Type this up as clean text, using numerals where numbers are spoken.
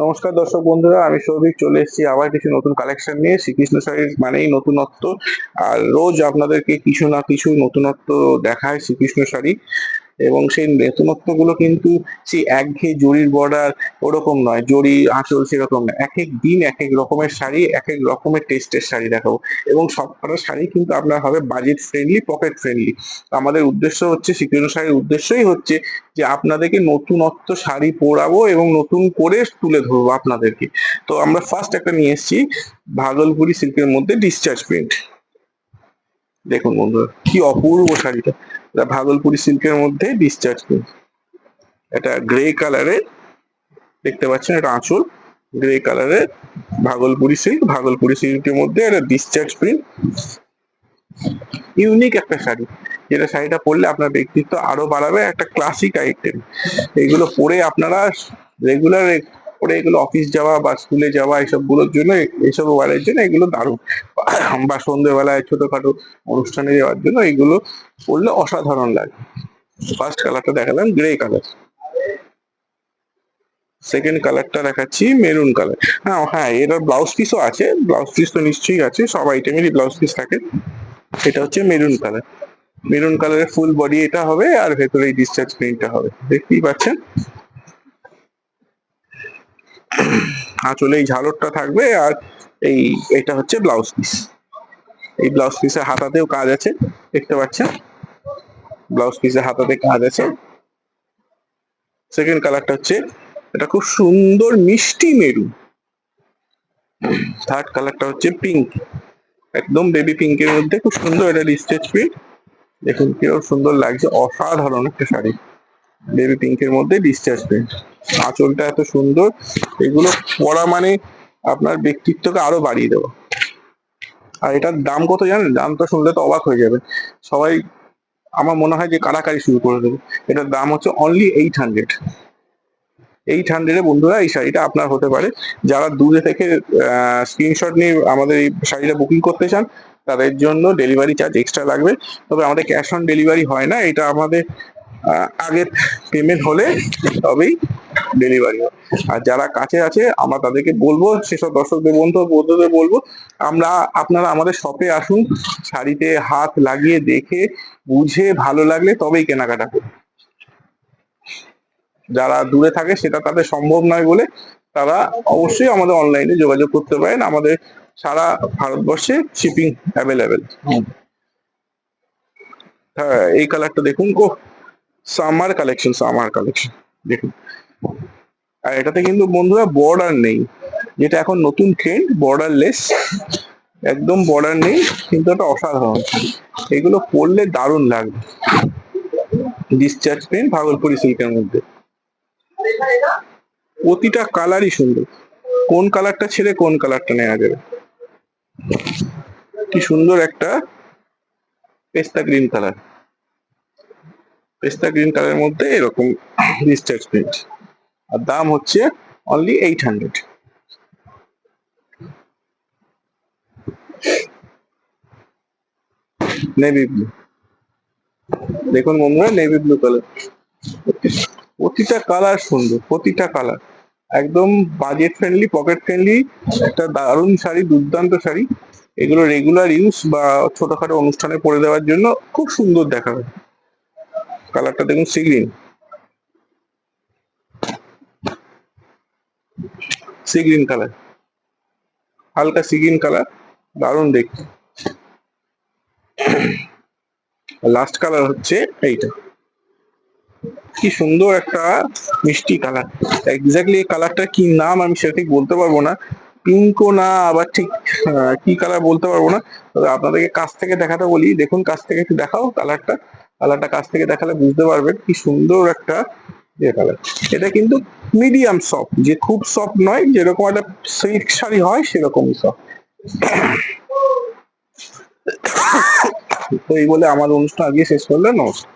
নমস্কার দর্শক বন্ধুরা, আমি সৌভিক চলে এসেছি আবার কিছু নতুন কালেকশন নিয়ে। শ্রীকৃষ্ণ শাড়ির মানেই নতুনত্ব, আর রোজ আপনাদেরকে কিছু না কিছু নতুনত্ব দেখায় শ্রীকৃষ্ণ শাড়ি। এবং সেই নতুনত্ব গুলো কিন্তু সেই একঘেয়ে জরির বর্ডার ওরকম নয়, জরি আঁচল সেরকম নয়। এক এক দিন এক এক রকমের শাড়ি, এক এক রকমের টেস্টের শাড়ি দেখাবো। এবং সবকটা শাড়ি কিন্তু আপনার হবে বাজেট ফ্রেন্ডলি, পকেট ফ্রেন্ডলি। আমাদের উদ্দেশ্য হচ্ছে, শ্রীকৃষ্ণ শাড়ির উদ্দেশ্যই হচ্ছে যে আপনাদেরকে নতুনত্ব শাড়ি পরাবো এবং নতুন করে তুলে ধরবো আপনাদেরকে। তো আমরা ফার্স্ট একটা নিয়ে এসেছি ভাগলপুরি সিল্কের মধ্যে ডিসচার্জ প্রিন্ট। দেখুন বন্ধুরা, কি অপূর্ব শাড়িটা। এটা ভাগলপুরি সিল্কের মধ্যে ডিসচার্জ প্রিন্ট। এটা গ্রে কালারের, দেখতে পাচ্ছেন এটা আঁচল গ্রে কালারের। ভাগলপুরি সিল্কের মধ্যে এটা ডিসচার্জ প্রিন্ট। ইউনিক একটা শাড়ি, যেটা শাড়িটা পরলে আপনার ব্যক্তিত্ব আরো বাড়াবে। একটা ক্লাসিক আইটেম। এগুলো পরে আপনারা রেগুলার পরে এগুলো অফিস যাওয়া বা স্কুলে যাওয়া এইসব গুলোর জন্য, এইসব ওয়ারের জন্য এগুলো দারুণ। বা সন্ধ্যেবেলায় ছোটখাটো অনুষ্ঠানে যাওয়ার জন্য এগুলো পরলে অসাধারণ লাগে। ফার্স্ট কালারটা দেখালাম গ্রে কালার। সেকেন্ড কালারটা দেখাচ্ছি মেরুন কালার। হ্যাঁ, এটার ব্লাউজ পিসও আছে। ব্লাউজ পিস তো নিশ্চয়ই আছে, সব আইটেমেরই ব্লাউজ পিস থাকে। এটা হচ্ছে মেরুন কালার। মেরুন কালারের ফুল বডি এটা হবে, আর ভেতরে এই ডিসচার্জ প্রিন্টটা হবে, দেখতেই পাচ্ছেন। আঁচলে এই ঝালরটা থাকবে, আর এটা হচ্ছে ব্লাউজ পিস। এই ব্লাউজ পিসের হাতাতেও কাজ আছে, দেখতে পাচ্ছেন। ব্লাউজ পিসের হাতাতে কাজ আছে। সেকেন্ড কালারটা হচ্ছে, এটা খুব সুন্দর মিষ্টি মেরুন। থার্ড কালারটা হচ্ছে পিঙ্ক, একদম বেবি পিঙ্কের মধ্যে খুব সুন্দর এটা ডিসচার্জ প্রিন্ট। দেখুন কি সুন্দর লাগছে, অসাধারণ একটা শাড়ি। বেবি পিঙ্কের মধ্যে ডিসচার্জ প্রিন্ট, আঁচলটা এত সুন্দর। এগুলো পরা মানে আপনার ব্যক্তিত্বকে আরো বাড়িয়ে দেবো। আর এটার দাম কত জানেন? দামটা শুনলে তো অবাক হয়ে যাবে সবাই। আমার মনে হয় যে কাড়াকাড়ি শুরু করে দেবো। এটার দাম হচ্ছে অনলি 800। 800-এ বন্ধুরা এই শাড়িটা আপনার হতে পারে। যারা দূরে থেকে স্ক্রিনশট নিয়ে আমাদের এই শাড়িটা বুকিং করতে চান, তাদের জন্য ডেলিভারি চার্জ এক্সট্রা লাগবে। তবে আমাদের ক্যাশ অন ডেলিভারি হয় না, এটা আমাদের আগে পেমেন্ট হলে তবেই ডেলিভারি হয়। আর যারা কাছে আছে আমরা তাদেরকে বলবো, সেসব দর্শকদের বন্ধুদের বলবো, আপনারা আমাদের শপে আসুন, শাড়িতে হাত লাগিয়ে দেখে বুঝে ভালো লাগলে তবেই কেনাকাটা করুন। যারা দূরে থাকে সেটা তাদের সম্ভব নয় বলে তারা অবশ্যই আমাদের অনলাইনে যোগাযোগ করতে পারেন। আমাদের সারা ভারতবর্ষে শিপিং অ্যাভেলেবেল। হ্যাঁ, এই কালারটা দেখুন, সামার কালেকশন দেখুন। আর এটাতে কিন্তু বন্ধুরা বর্ডার নেই, যেটা এখন নতুন ট্রেন্ড, বর্ডারলেস। একদম বর্ডার নেই, কিন্তু এটা অসাধারণ। এগুলো পরলে দারুণ লাগবে। ডিসচার্জ প্রিন্ট ভাগলপুরি সিল্কের মধ্যে। প্রতিটা কালারই সুন্দর, কোন কালারটা ছেড়ে কোন কালারটা নেওয়া যাবে। কি সুন্দর একটা পেস্তা গ্রিন কালার, পেস্তা গ্রিন কালারের মধ্যে এরকম ডিসচার্জ প্রিন্ট। আর দাম হচ্ছে অনলি 800। নেভি ব্লু, দেখুন বন্ধুরা, নেভি ব্লু কালার। প্রতিটা কালার সুন্দর, প্রতিটা কালার একদম বাজেট ফ্রেন্ডলি, পকেট ফ্রেন্ডলি। একটা দারুণ শাড়ি, দুর্দান্ত শাড়ি। এগুলো রেগুলার ইউজ বা ছোটখাটো অনুষ্ঠানে পরে দেওয়ার জন্য খুব সুন্দর দেখাবে। কালারটা দেখুন, sea green, sea green colour, হালকা সি গ্রিন কালার, দারুণ দেখতে। লাস্ট কালার হচ্ছে এইটা, কি সুন্দর একটা মিষ্টি কালার। এক্স্যাক্টলি এই কালারটা কি নাম আমি সেটা ঠিক বলতে পারবো না, পিঙ্কও না, আবার ঠিক কি কালার বলতে পারবো না। তবে আপনাদেরকে কাছ থেকে দেখাতে বলি, দেখুন কাছ থেকে একটু দেখাও কালারটা। কালারটা কাছ থেকে দেখালে বুঝতে পারবেন কি সুন্দর একটা কালার। এটা কিন্তু মিডিয়াম সফট, যে খুব সফট নয়, যেরকম একটা সিল্ক শাড়ি হয় সেরকমই সফট। তো এই বলে আমার অনুষ্ঠান আজকে শেষ করলেন। নমস্কার।